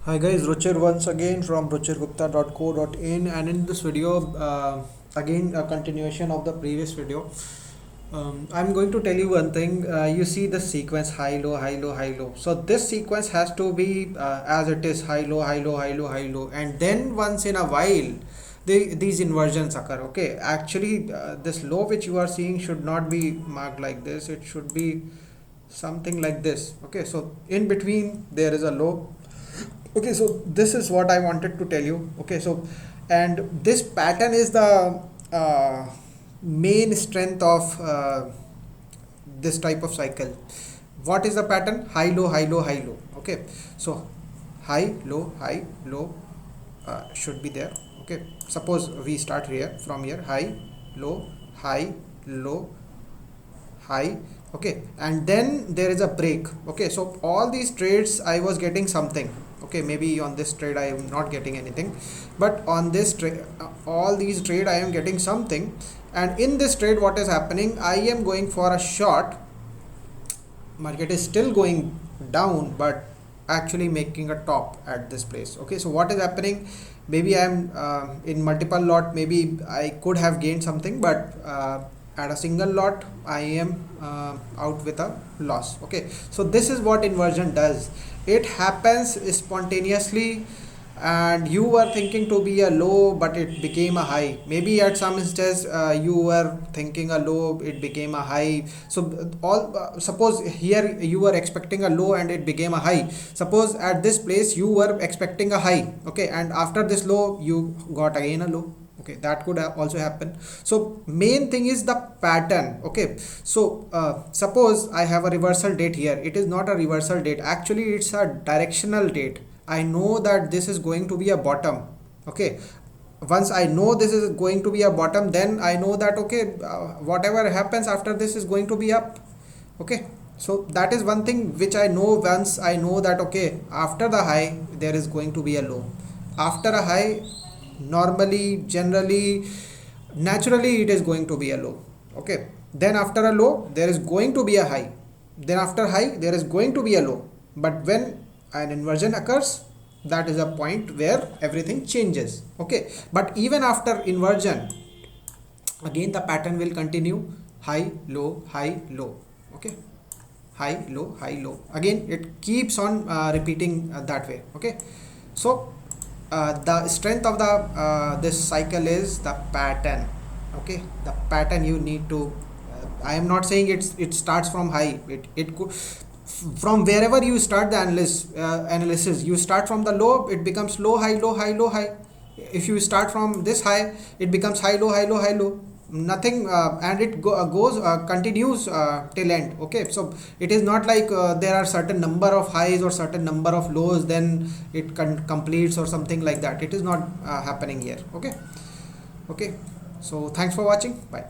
Hi guys, Ruchir once again from ruchirgupta.co.in, and in this video, again a continuation of the previous video. I'm going to tell you one thing. You see the sequence high, low, high, low, high, low. So this sequence has to be as it is high, low, high, low, high, low, high, low, and then once in a while, these inversions occur. Okay, actually, this low which you are seeing should not be marked like this. It should be something like this. Okay, so in between there is a low. Okay, so this is what I wanted to tell you. Okay, so and this pattern is the main strength of this type of cycle. What is the pattern? High, low, high, low, high, low. Okay, so high, low should be there. Okay, suppose we start here from here, high, low, high. Okay, and then there is a break. Okay, so all these trades I was getting something. Okay, maybe on this trade I am not getting anything, but on this trade, all these trade I am getting something. And in this trade, what is happening? I am going for a short. Market is still going down, but actually making a top at this place. Okay, so what is happening? Maybe I am in multiple lot. Maybe I could have gained something, but at a single lot I am out with a loss. Okay, so this is what inversion does. It happens spontaneously, and you were thinking to be a low, but it became a high. Maybe at some instance you were thinking a low, it became a high. So all suppose here you were expecting a low and it became a high. Suppose at this place you were expecting a high. Okay, and after this low you got again a low. Okay, that could also happen. So main thing is the pattern. Okay, so suppose I have a reversal date here. It is not a reversal date, actually it's a directional date. I know that this is going to be a bottom. Okay, once I know this is going to be a bottom, then I know that okay, whatever happens after this is going to be up. Okay, so that is one thing which I know. Once I know that okay, after the high there is going to be a low. After a high, normally, generally, naturally it is going to be a low. Okay, then after a low there is going to be a high, then after high there is going to be a low. But when an inversion occurs, that is a point where everything changes. Okay, but even after inversion, again the pattern will continue: high, low, high, low. Okay, high, low, high, low. Again it keeps on repeating that way. Okay, so the strength of the this cycle is the pattern. Okay, the pattern you need to I am not saying it starts from high. It could, from wherever you start the analysis, you start from the low, it becomes low, high, low, high, low, high. If you start from this high, it becomes high, low, high, low, high, low. Nothing and it goes continues till end. Okay, so it is not like there are certain number of highs or certain number of lows, then it completes or something like that. It is not happening here. Okay, so thanks for watching. Bye.